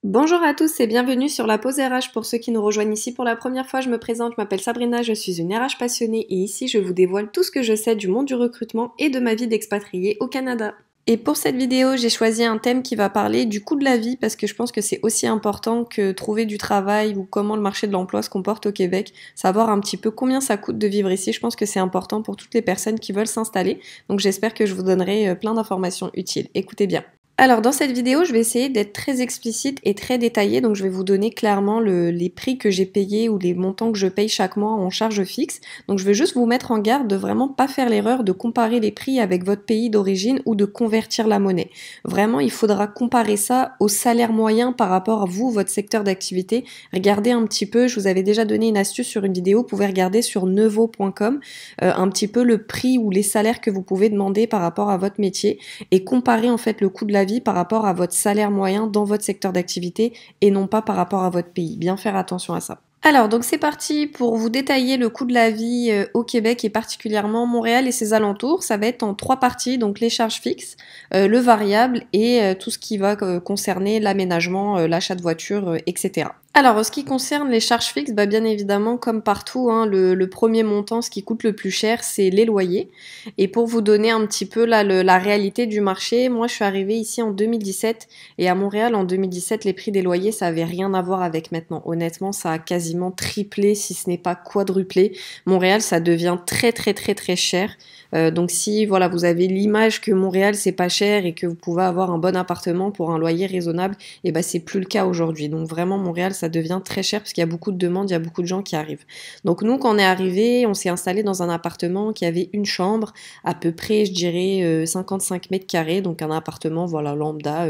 Bonjour à tous et bienvenue sur la pause RH. Pour ceux qui nous rejoignent ici pour la première fois, je me présente, je m'appelle Sabrina, je suis une RH passionnée et ici je vous dévoile tout ce que je sais du monde du recrutement et de ma vie d'expatriée au Canada. Et pour cette vidéo, j'ai choisi un thème qui va parler du coût de la vie parce que je pense que c'est aussi important que trouver du travail ou comment le marché de l'emploi se comporte au Québec, savoir un petit peu combien ça coûte de vivre ici. Je pense que c'est important pour toutes les personnes qui veulent s'installer. Donc j'espère que je vous donnerai plein d'informations utiles. Écoutez bien. Alors dans cette vidéo, je vais essayer d'être très explicite et très détaillée, donc je vais vous donner clairement les prix que j'ai payés ou les montants que je paye chaque mois en charge fixe. Donc je vais juste vous mettre en garde de vraiment pas faire l'erreur de comparer les prix avec votre pays d'origine ou de convertir la monnaie. Vraiment, il faudra comparer ça au salaire moyen par rapport à vous, votre secteur d'activité. Regardez un petit peu, je vous avais déjà donné une astuce sur une vidéo, vous pouvez regarder sur nevo.com un petit peu le prix ou les salaires que vous pouvez demander par rapport à votre métier et comparer en fait le coût de la vie par rapport à votre salaire moyen dans votre secteur d'activité et non pas par rapport à votre pays. Bien faire attention à ça. Alors, donc c'est parti pour vous détailler le coût de la vie au Québec et particulièrement Montréal et ses alentours. Ça va être en 3 parties, donc les charges fixes, le variable et tout ce qui va concerner l'aménagement, l'achat de voiture, etc. Alors, en ce qui concerne les charges fixes, bah, bien évidemment, comme partout, hein, le premier montant, ce qui coûte le plus cher, c'est les loyers. Et pour vous donner un petit peu là, la réalité du marché, moi je suis arrivée ici en 2017 et à Montréal en 2017, les prix des loyers, ça avait rien à voir avec maintenant. Honnêtement, ça a quasiment triplé, si ce n'est pas quadruplé. Montréal, ça devient très très très très cher. Donc si voilà, vous avez l'image que Montréal c'est pas cher et que vous pouvez avoir un bon appartement pour un loyer raisonnable, et ben c'est plus le cas aujourd'hui. Donc vraiment Montréal ça devient très cher parce qu'il y a beaucoup de demandes, il y a beaucoup de gens qui arrivent. Donc nous quand on est arrivé, on s'est installé dans un appartement qui avait une chambre, à peu près je dirais 55 mètres carrés, donc un appartement voilà lambda,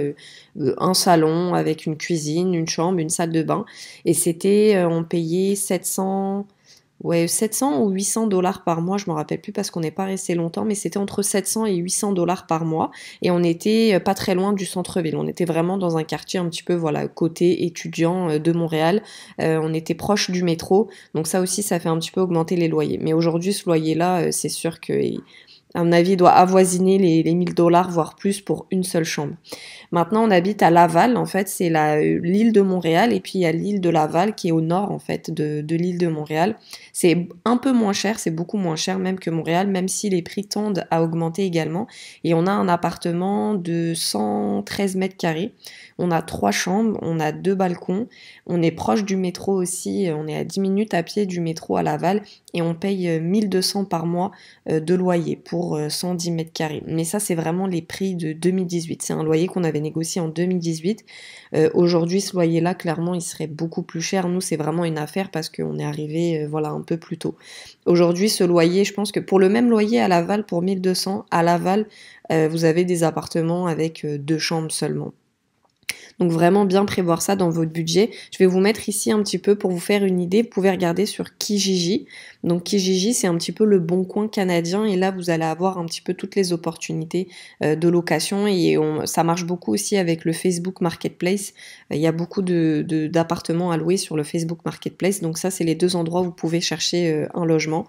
un salon avec une cuisine, une chambre, une salle de bain, et c'était on payait 700 ou 800 dollars par mois, je me rappelle plus parce qu'on n'est pas resté longtemps, mais c'était entre 700 et 800 dollars par mois. Et on était pas très loin du centre-ville. On était vraiment dans un quartier un petit peu, voilà, côté étudiant de Montréal. On était proche du métro. Donc ça aussi, ça fait un petit peu augmenter les loyers. Mais aujourd'hui, ce loyer-là, c'est sûr que, à mon avis, doit avoisiner les 1000 dollars, voire plus pour une seule chambre. Maintenant, on habite à Laval, en fait, c'est l'île de Montréal, et puis il y a l'île de Laval qui est au nord, en fait, de l'île de Montréal. C'est un peu moins cher, c'est beaucoup moins cher même que Montréal, même si les prix tendent à augmenter également. Et on a un appartement de 113 mètres carrés. On a 3 chambres, on a 2 balcons, on est proche du métro aussi, on est à 10 minutes à pied du métro à Laval, et on paye 1200 par mois de loyer pour 110 mètres carrés. Mais ça, c'est vraiment les prix de 2018. C'est un loyer qu'on avait négocié en 2018. Aujourd'hui, ce loyer-là, clairement, il serait beaucoup plus cher. Nous, c'est vraiment une affaire parce qu'on est arrivé voilà, un peu plus tôt. Aujourd'hui, ce loyer, je pense que pour le même loyer à Laval, pour 1200, à Laval, vous avez des appartements avec 2 chambres seulement. Donc vraiment bien prévoir ça dans votre budget. Je vais vous mettre ici un petit peu pour vous faire une idée. Vous pouvez regarder sur Kijiji. Donc Kijiji, c'est un petit peu le bon coin canadien et là vous allez avoir un petit peu toutes les opportunités de location et ça marche beaucoup aussi avec le Facebook Marketplace. Il y a beaucoup d'appartements à louer sur le Facebook Marketplace. Donc ça, c'est les 2 endroits où vous pouvez chercher un logement.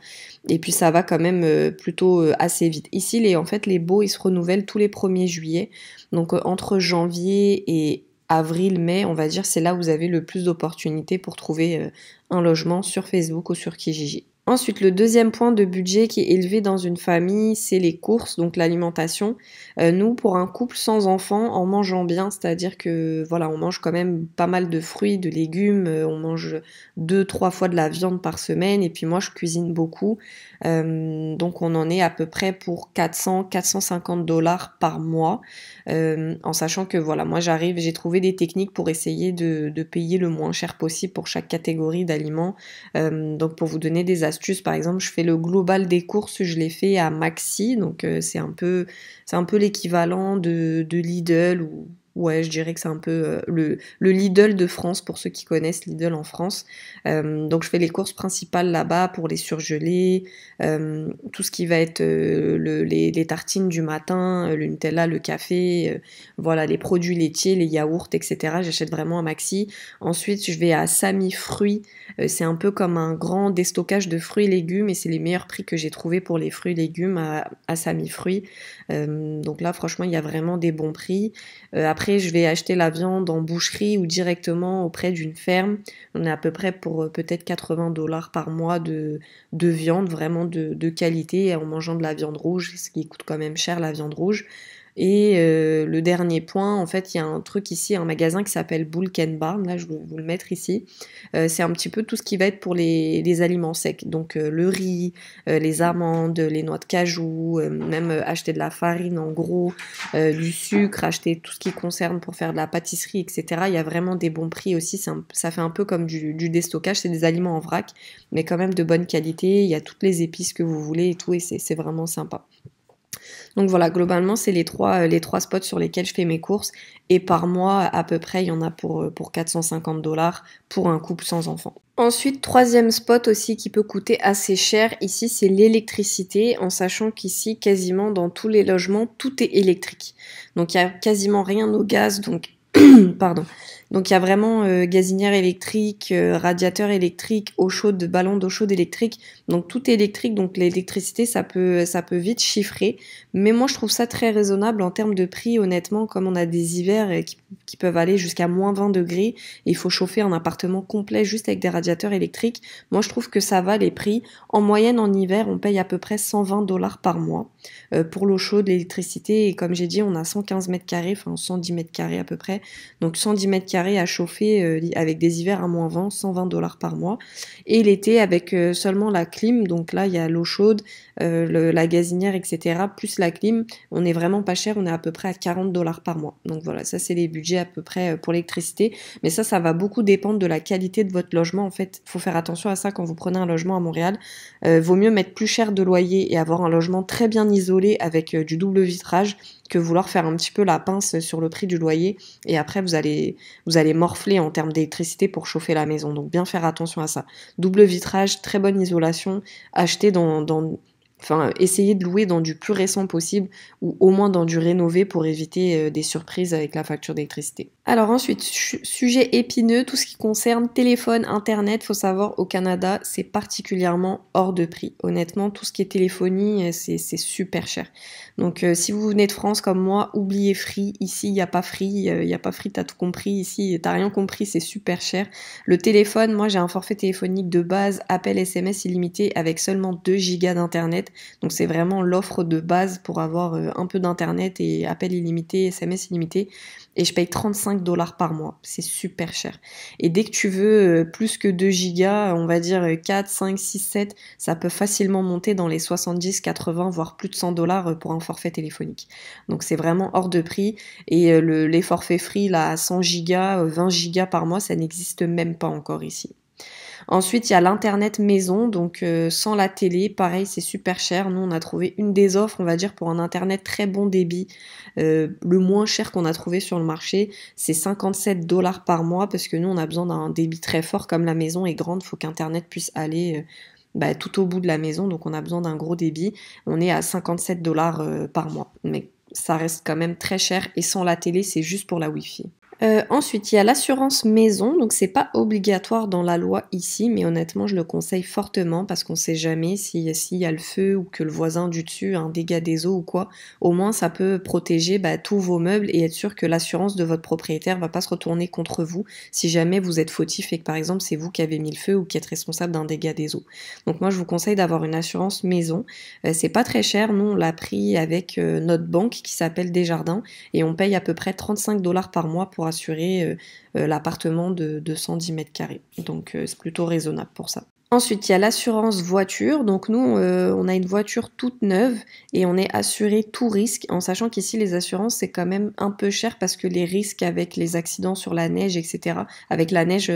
Et puis ça va quand même plutôt assez vite. Ici, en fait, les baux, ils se renouvellent tous les 1er juillet. Donc entre janvier et avril, mai, on va dire, c'est là où vous avez le plus d'opportunités pour trouver un logement sur Facebook ou sur Kijiji. Ensuite, le deuxième point de budget qui est élevé dans une famille, c'est les courses, donc l'alimentation. Nous, pour un couple sans enfants, en mangeant bien, c'est-à-dire que voilà, on mange quand même pas mal de fruits, de légumes, on mange 2-3 fois de la viande par semaine, et puis moi je cuisine beaucoup, donc on en est à peu près pour 400-450 dollars par mois, en sachant que voilà, moi j'ai trouvé des techniques pour essayer de payer le moins cher possible pour chaque catégorie d'aliments. Donc pour vous donner des astuces, par exemple, je fais le global des courses, je l'ai fait à Maxi, donc c'est un peu l'équivalent de Lidl ou ouais, je dirais que c'est un peu le Lidl de France pour ceux qui connaissent Lidl en France. Donc je fais les courses principales là-bas pour les surgelés, tout ce qui va être les tartines du matin, le Nutella, le café, voilà, les produits laitiers, les yaourts, etc. J'achète vraiment à Maxi. Ensuite, je vais à Sami Fruits. C'est un peu comme un grand déstockage de fruits et légumes et c'est les meilleurs prix que j'ai trouvé pour les fruits et légumes à Sami Fruits. Donc là, franchement, il y a vraiment des bons prix. Après, Après, je vais acheter la viande en boucherie ou directement auprès d'une ferme. On est à peu près pour peut-être 80 $ par mois de viande, vraiment de qualité, en mangeant de la viande rouge, ce qui coûte quand même cher, la viande rouge. Et le dernier point, en fait, il y a un truc ici, un magasin qui s'appelle Bulk and Barn, là je vais vous le mettre ici. C'est un petit peu tout ce qui va être pour les aliments secs, donc le riz, les amandes, les noix de cajou, même acheter de la farine en gros, du sucre, acheter tout ce qui concerne pour faire de la pâtisserie, etc. Il y a vraiment des bons prix aussi, ça fait un peu comme du déstockage, c'est des aliments en vrac, mais quand même de bonne qualité, il y a toutes les épices que vous voulez et tout, et c'est vraiment sympa. Donc voilà, globalement, c'est les trois spots sur lesquels je fais mes courses. Et par mois, à peu près, il y en a pour 450 $ pour un couple sans enfant. Ensuite, troisième spot aussi qui peut coûter assez cher, ici, c'est l'électricité, en sachant qu'ici, quasiment dans tous les logements, tout est électrique. Donc il n'y a quasiment rien au gaz, donc pardon. Donc il y a vraiment gazinière électrique, radiateur électrique, eau chaude, ballon d'eau chaude électrique. Donc tout est électrique, donc l'électricité ça peut vite chiffrer. Mais moi je trouve ça très raisonnable en termes de prix, honnêtement, comme on a des hivers qui peuvent aller jusqu'à moins 20 degrés, et il faut chauffer un appartement complet juste avec des radiateurs électriques. Moi je trouve que ça va les prix. En moyenne en hiver on paye à peu près 120 $ par mois pour l'eau chaude, l'électricité, et comme j'ai dit on a 115 mètres carrés, enfin 110 mètres carrés à peu près. Donc 110 mètres carrés à chauffer avec des hivers à moins 20, 120 $ par mois. Et l'été avec seulement la clim, donc là il y a l'eau chaude, la gazinière, etc. plus la clim, on est vraiment pas cher, on est à peu près à 40 $ par mois. Donc voilà, ça c'est les budgets à peu près pour l'électricité. Mais ça va beaucoup dépendre de la qualité de votre logement. En fait, faut faire attention à ça quand vous prenez un logement à Montréal. Vaut mieux mettre plus cher de loyer et avoir un logement très bien isolé avec du double vitrage que vouloir faire un petit peu la pince sur le prix du loyer, et après vous allez morfler en termes d'électricité pour chauffer la maison. Donc bien faire attention à ça. Double vitrage, très bonne isolation, acheter essayer de louer dans du plus récent possible ou au moins dans du rénové pour éviter des surprises avec la facture d'électricité. Alors ensuite, sujet épineux, tout ce qui concerne téléphone, internet, faut savoir au Canada, c'est particulièrement hors de prix. Honnêtement, tout ce qui est téléphonie, c'est super cher. Donc si vous venez de France comme moi, oubliez Free. Ici, il n'y a pas Free, t'as tout compris. Ici, t'as rien compris, c'est super cher. Le téléphone, moi j'ai un forfait téléphonique de base, appel SMS illimité avec seulement 2 gigas d'internet. Donc c'est vraiment l'offre de base pour avoir un peu d'internet et appel illimité, SMS illimité. Et je paye 35 $ par mois. C'est super cher. Et dès que tu veux plus que 2 gigas, on va dire 4, 5, 6, 7, ça peut facilement monter dans les 70, 80, voire plus de 100 $ pour un forfait téléphonique. Donc c'est vraiment hors de prix. Et les forfaits free là, à 100 gigas, 20 gigas par mois, ça n'existe même pas encore ici. Ensuite, il y a l'internet maison, donc sans la télé, pareil, c'est super cher. Nous, on a trouvé une des offres, on va dire, pour un internet très bon débit. Le moins cher qu'on a trouvé sur le marché, c'est 57 $ par mois, parce que nous, on a besoin d'un débit très fort. Comme la maison est grande, il faut qu'Internet puisse aller tout au bout de la maison, donc on a besoin d'un gros débit. On est à 57 $ par mois, mais ça reste quand même très cher, et sans la télé, c'est juste pour la Wi-Fi. Ensuite, il y a l'assurance maison, donc c'est pas obligatoire dans la loi ici, mais honnêtement, je le conseille fortement parce qu'on sait jamais s'il y a le feu ou que le voisin du dessus a un dégât des eaux ou quoi. Au moins, ça peut protéger tous vos meubles et être sûr que l'assurance de votre propriétaire va pas se retourner contre vous si jamais vous êtes fautif et que par exemple c'est vous qui avez mis le feu ou qui êtes responsable d'un dégât des eaux. Donc moi, je vous conseille d'avoir une assurance maison. C'est pas très cher, nous on l'a pris avec notre banque qui s'appelle Desjardins et on paye à peu près 35 $ par mois pour assurer l'appartement de 110 mètres carrés. Donc c'est plutôt raisonnable pour ça. Ensuite, il y a l'assurance voiture. Donc nous, on a une voiture toute neuve et on est assuré tout risque, en sachant qu'ici, les assurances, c'est quand même un peu cher parce que les risques avec les accidents sur la neige, etc., avec la neige,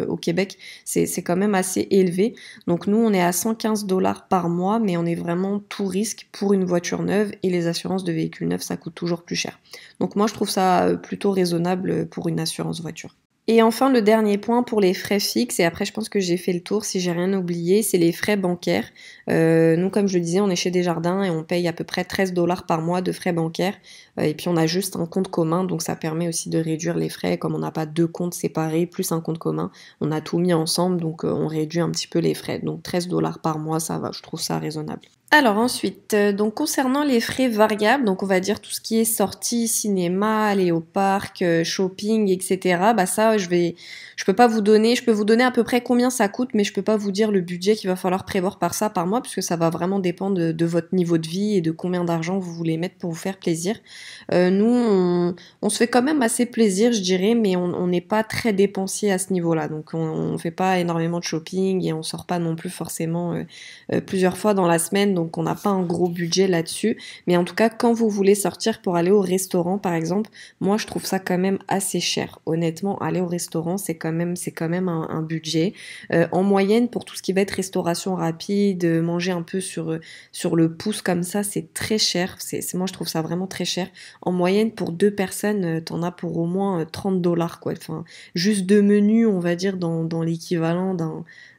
au Québec, c'est quand même assez élevé. Donc nous, on est à 115 $ par mois, mais on est vraiment tout risque pour une voiture neuve, et les assurances de véhicules neufs, ça coûte toujours plus cher. Donc moi, je trouve ça plutôt raisonnable pour une assurance voiture. Et enfin, le dernier point pour les frais fixes, et après je pense que j'ai fait le tour si j'ai rien oublié, c'est les frais bancaires. Nous, comme je le disais, on est chez Desjardins et on paye à peu près 13 $ par mois de frais bancaires. Et puis on a juste un compte commun, donc ça permet aussi de réduire les frais. Comme on n'a pas deux comptes séparés plus un compte commun, on a tout mis ensemble, donc on réduit un petit peu les frais. Donc 13 $ par mois, ça va, je trouve ça raisonnable. Alors ensuite, donc concernant les frais variables, donc on va dire tout ce qui est sortie, cinéma, aller au parc, shopping, etc. Bah ça, je peux pas vous donner, je peux vous donner à peu près combien ça coûte, mais je peux pas vous dire le budget qu'il va falloir prévoir par ça par mois, puisque ça va vraiment dépendre de votre niveau de vie et de combien d'argent vous voulez mettre pour vous faire plaisir. Nous, on se fait quand même assez plaisir, je dirais, mais on n'est pas très dépensier à ce niveau-là, donc on fait pas énormément de shopping et on sort pas non plus forcément plusieurs fois dans la semaine, donc on n'a pas un gros budget là-dessus. Mais en tout cas, quand vous voulez sortir pour aller au restaurant, par exemple, moi je trouve ça quand même assez cher. Honnêtement, aller au restaurant, c'est quand même un budget. En moyenne, pour tout ce qui va être restauration rapide, manger un peu sur le pouce comme ça, c'est très cher. Moi je trouve ça vraiment très cher. En moyenne, pour deux personnes, t'en as pour au moins 30 dollars, quoi. Enfin, juste deux menus, on va dire, dans l'équivalent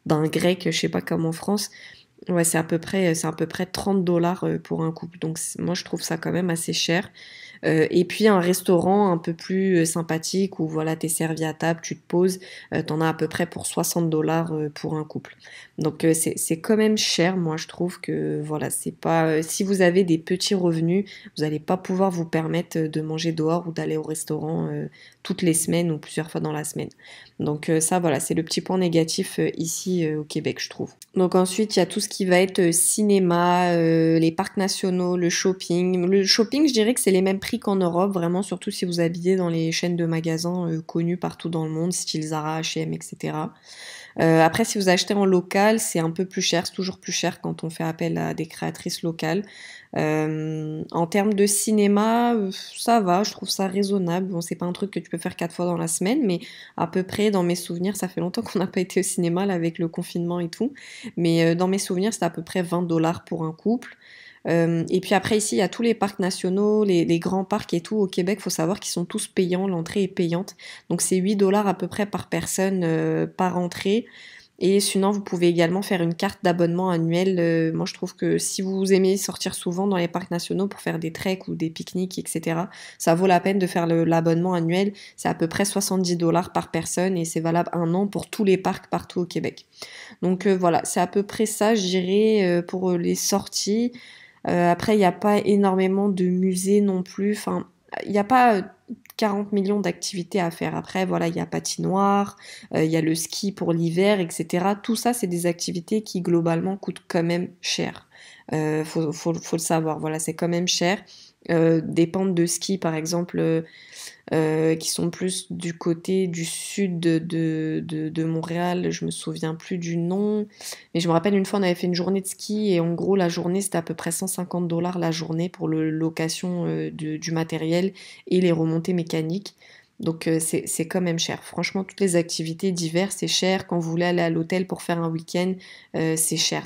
d'un grec, je sais pas comme en France. Ouais, c'est à peu près 30 dollars pour un couple. Donc moi, je trouve ça quand même assez cher. Et puis un restaurant un peu plus sympathique où voilà, t'es servi à table, tu te poses, t'en as à peu près pour 60 dollars pour un couple. Donc c'est quand même cher. Moi, je trouve que voilà, c'est pas si vous avez des petits revenus, vous n'allez pas pouvoir vous permettre de manger dehors ou d'aller au restaurant toutes les semaines ou plusieurs fois dans la semaine. Donc ça, voilà, c'est le petit point négatif ici au Québec, je trouve. Donc ensuite, il y a tout ce qui va être cinéma, les parcs nationaux, le shopping. Le shopping, je dirais que c'est les mêmes prix qu'en Europe, vraiment, surtout si vous habillez dans les chaînes de magasins connues partout dans le monde, style Zara, H&M, etc. Après, si vous achetez en local, c'est un peu plus cher, c'est toujours plus cher quand on fait appel à des créatrices locales. En termes de cinéma, ça va, je trouve ça raisonnable. Bon, c'est pas un truc que tu peux faire 4 fois dans la semaine, mais à peu près dans mes souvenirs, ça fait longtemps qu'on n'a pas été au cinéma là, avec le confinement et tout. Mais dans mes souvenirs, c'est à peu près 20 dollars pour un couple. Et puis après ici, il y a tous les parcs nationaux, les grands parcs et tout au Québec, faut savoir qu'ils sont tous payants, l'entrée est payante. Donc c'est 8 dollars à peu près par personne par entrée. Et sinon, vous pouvez également faire une carte d'abonnement annuel. Moi, je trouve que si vous aimez sortir souvent dans les parcs nationaux pour faire des treks ou des pique-niques, etc., ça vaut la peine de faire l'abonnement annuel. C'est à peu près 70 dollars par personne et c'est valable un an pour tous les parcs partout au Québec. Donc voilà, c'est à peu près ça, je dirais, pour les sorties. Après, il n'y a pas énormément de musées non plus. Enfin, il n'y a pas 40 millions d'activités à faire. Après, voilà, il y a patinoire, il y a le ski pour l'hiver, etc. Tout ça, c'est des activités qui globalement coûtent quand même cher. Faut le savoir. Voilà, c'est quand même cher. Des pentes de ski, par exemple, qui sont plus du côté du sud de Montréal. Je me souviens plus du nom, mais je me rappelle une fois on avait fait une journée de ski et en gros la journée c'était à peu près 150 dollars la journée pour le location du matériel et les remontées mécaniques. Donc c'est quand même cher. Franchement, toutes les activités d'hiver, c'est cher. Quand vous voulez aller à l'hôtel pour faire un week-end, c'est cher.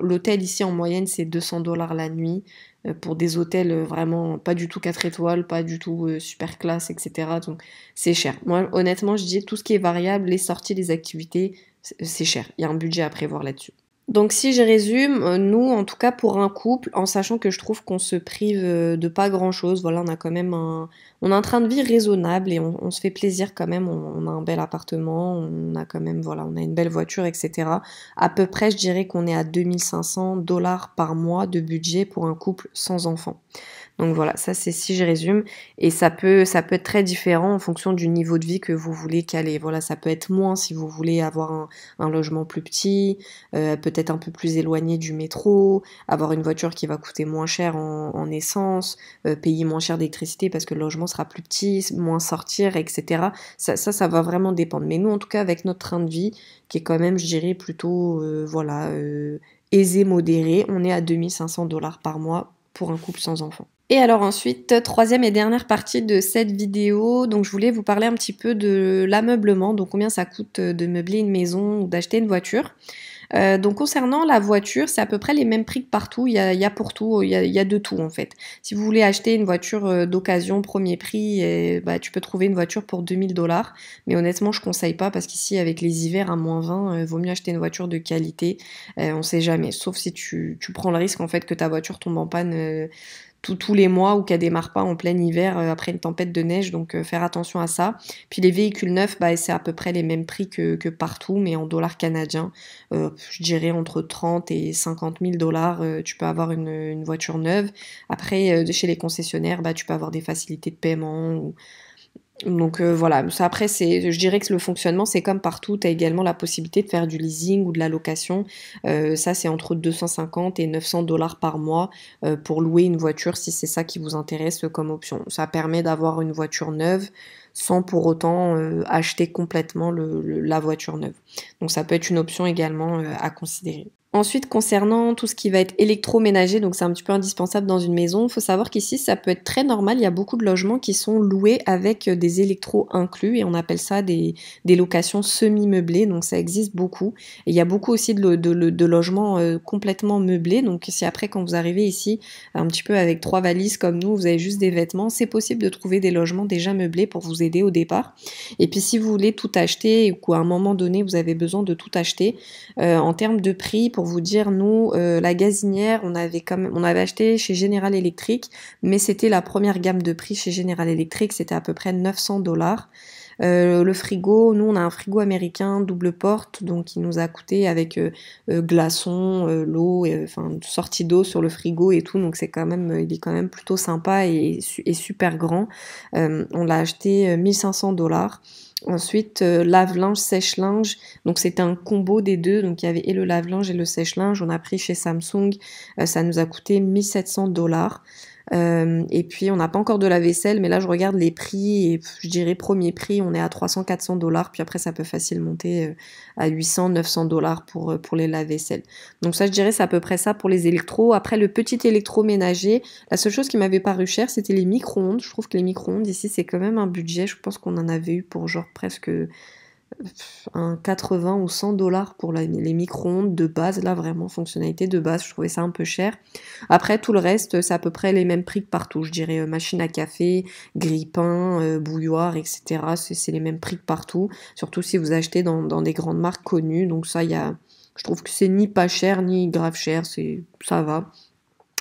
L'hôtel ici en moyenne, c'est 200 dollars la nuit pour des hôtels vraiment pas du tout 4 étoiles, pas du tout super classe, etc. Donc c'est cher. Moi, honnêtement, je dis tout ce qui est variable, les sorties, les activités, c'est cher. Il y a un budget à prévoir là-dessus. Donc si je résume, nous en tout cas pour un couple, en sachant que je trouve qu'on se prive de pas grand-chose, voilà, on a quand même on a un train de vie raisonnable et on se fait plaisir quand même, on a un bel appartement, on a quand même, voilà, on a une belle voiture, etc. À peu près, je dirais qu'on est à 2500 dollars par mois de budget pour un couple sans enfants. Donc voilà, ça c'est si je résume. Et ça peut être très différent en fonction du niveau de vie que vous voulez caler. Voilà, ça peut être moins si vous voulez avoir un logement plus petit, peut-être un peu plus éloigné du métro, avoir une voiture qui va coûter moins cher en essence, payer moins cher d'électricité parce que le logement sera plus petit, moins sortir, etc. Ça va vraiment dépendre. Mais nous, en tout cas, avec notre train de vie, qui est quand même, je dirais, plutôt, voilà, aisé, modéré, on est à 2500 dollars par mois pour un couple sans enfant. Et alors ensuite, troisième et dernière partie de cette vidéo, donc je voulais vous parler un petit peu de l'ameublement, donc combien ça coûte de meubler une maison ou d'acheter une voiture. Donc concernant la voiture, c'est à peu près les mêmes prix que partout, il y a pour tout, il y a de tout en fait. Si vous voulez acheter une voiture d'occasion, premier prix, bah, tu peux trouver une voiture pour 2000 dollars, mais honnêtement je conseille pas parce qu'ici avec les hivers à -20, vaut mieux acheter une voiture de qualité, on sait jamais, sauf si tu prends le risque en fait que ta voiture tombe en panne tous les mois ou qu'elle démarre pas en plein hiver après une tempête de neige, donc faire attention à ça. Puis les véhicules neufs, bah, c'est à peu près les mêmes prix que partout, mais en dollars canadiens. Je dirais entre 30 et 50 000 dollars, tu peux avoir une voiture neuve. Après, chez les concessionnaires, bah, tu peux avoir des facilités de paiement donc voilà, ça après je dirais que le fonctionnement c'est comme partout, tu as également la possibilité de faire du leasing ou de la location. Ça c'est entre 250 et 900 dollars par mois pour louer une voiture si c'est ça qui vous intéresse comme option. Ça permet d'avoir une voiture neuve sans pour autant acheter complètement la voiture neuve. Donc ça peut être une option également à considérer. Ensuite, concernant tout ce qui va être électroménager, donc c'est un petit peu indispensable dans une maison, il faut savoir qu'ici, ça peut être très normal. Il y a beaucoup de logements qui sont loués avec des électros inclus et on appelle ça des locations semi-meublées, donc ça existe beaucoup. Et il y a beaucoup aussi de logements complètement meublés, donc si après, quand vous arrivez ici, un petit peu avec 3 valises comme nous, vous avez juste des vêtements, c'est possible de trouver des logements déjà meublés pour vous aider au départ. Et puis si vous voulez tout acheter ou qu'à un moment donné, vous avez besoin de tout acheter, en termes de prix, pour vous dire, nous, la gazinière, on avait acheté chez General Electric, mais c'était la première gamme de prix chez General Electric, c'était à peu près 900 dollars. Le frigo, nous on a un frigo américain double porte, donc il nous a coûté avec glaçons, l'eau, enfin sortie d'eau sur le frigo et tout, donc il est quand même plutôt sympa et super grand. On l'a acheté 1500 dollars. Ensuite, lave-linge, sèche-linge, donc c'était un combo des deux, donc il y avait et le lave-linge et le sèche-linge. On a pris chez Samsung, ça nous a coûté 1700 dollars. Et puis on n'a pas encore de la vaisselle, mais là je regarde les prix et je dirais premier prix, on est à 300-400 dollars, puis après ça peut facilement monter à 800-900 dollars pour les lave-vaisselle. Donc ça je dirais c'est à peu près ça pour les électros. Après le petit électroménager, la seule chose qui m'avait paru cher c'était les micro-ondes. Je trouve que les micro-ondes ici c'est quand même un budget, je pense qu'on en avait eu pour genre presque un 80 ou 100 dollars pour les micro-ondes de base, là vraiment fonctionnalité de base, je trouvais ça un peu cher. Après tout le reste c'est à peu près les mêmes prix que partout, je dirais machine à café, grille-pain, bouilloire, etc. C'est les mêmes prix que partout, surtout si vous achetez dans des grandes marques connues, donc ça je trouve que c'est ni pas cher ni grave cher, ça va.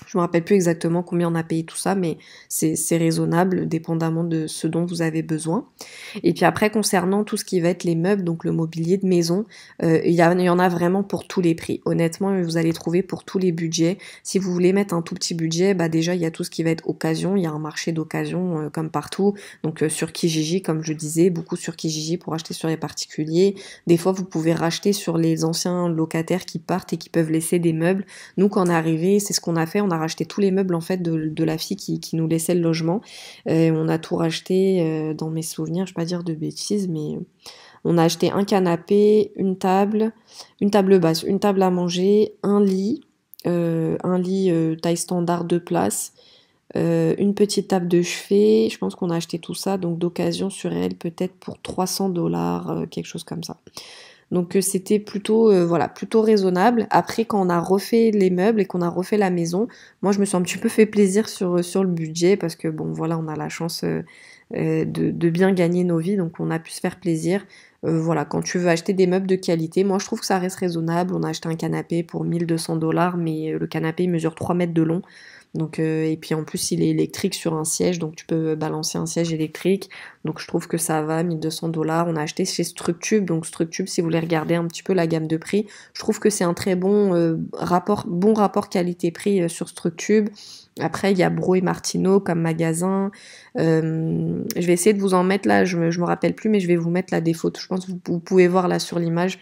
Je me rappelle plus exactement combien on a payé tout ça, mais c'est raisonnable, dépendamment de ce dont vous avez besoin. Et puis après, concernant tout ce qui va être les meubles, donc le mobilier de maison, il y en a vraiment pour tous les prix. Honnêtement, vous allez trouver pour tous les budgets. Si vous voulez mettre un tout petit budget, bah déjà, il y a tout ce qui va être occasion. Il y a un marché d'occasion comme partout. Donc sur Kijiji, comme je disais, beaucoup sur Kijiji pour acheter sur les particuliers. Des fois, vous pouvez racheter sur les anciens locataires qui partent et qui peuvent laisser des meubles. Nous, quand on est arrivé, c'est ce qu'on a fait. On a racheté tous les meubles en fait de la fille qui nous laissait le logement. On a tout racheté dans mes souvenirs, je vais pas dire de bêtises, mais on a acheté un canapé, une table basse, une table à manger, un lit taille standard 2 places, une petite table de chevet. Je pense qu'on a acheté tout ça donc d'occasion sur elle peut-être pour 300 dollars, quelque chose comme ça. Donc c'était plutôt raisonnable. Après quand on a refait les meubles et qu'on a refait la maison, moi je me suis un petit peu fait plaisir sur le budget parce que bon voilà, on a la chance de bien gagner nos vies, donc on a pu se faire plaisir. Voilà, quand tu veux acheter des meubles de qualité, moi je trouve que ça reste raisonnable. On a acheté un canapé pour 1200 dollars, mais le canapé il mesure 3 mètres de long. Donc, et puis en plus il est électrique sur un siège, donc tu peux balancer un siège électrique. Donc je trouve que ça va, 1200 dollars. On a acheté chez Structube, donc Structube, si vous voulez regarder un petit peu la gamme de prix, je trouve que c'est un très bon rapport qualité-prix sur Structube. Après, il y a Bro et Martino comme magasin. Je vais essayer de vous en mettre là, je me rappelle plus, mais je vais vous mettre là des photos. Je pense que vous pouvez voir là sur l'image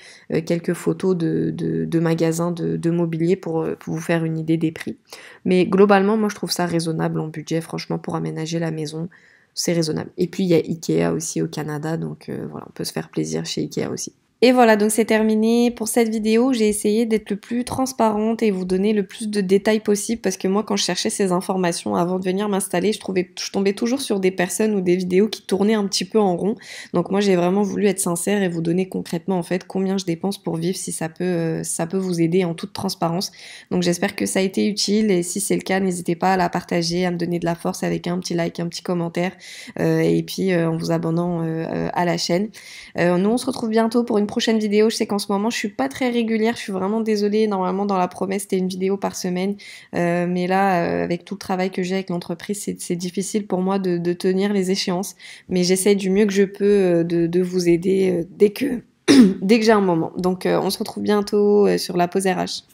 quelques photos de magasins de mobilier pour vous faire une idée des prix. Mais globalement, moi je trouve ça raisonnable en budget, franchement, pour aménager la maison, c'est raisonnable. Et puis il y a Ikea aussi au Canada, donc voilà, on peut se faire plaisir chez Ikea aussi. Et voilà, donc c'est terminé pour cette vidéo. J'ai essayé d'être le plus transparente et vous donner le plus de détails possible parce que moi, quand je cherchais ces informations avant de venir m'installer, je tombais toujours sur des personnes ou des vidéos qui tournaient un petit peu en rond. Donc moi, j'ai vraiment voulu être sincère et vous donner concrètement en fait combien je dépense pour vivre, si ça peut vous aider en toute transparence. Donc j'espère que ça a été utile et si c'est le cas, n'hésitez pas à la partager, à me donner de la force avec un petit like, un petit commentaire et puis en vous abonnant à la chaîne. Nous, on se retrouve bientôt pour une une prochaine vidéo. Je sais qu'en ce moment, je suis pas très régulière. Je suis vraiment désolée. Normalement, dans la promesse, c'était une vidéo par semaine. Mais là, avec tout le travail que j'ai avec l'entreprise, c'est difficile pour moi de tenir les échéances. Mais j'essaie du mieux que je peux de vous aider dès que j'ai un moment. Donc, on se retrouve bientôt sur la pause RH.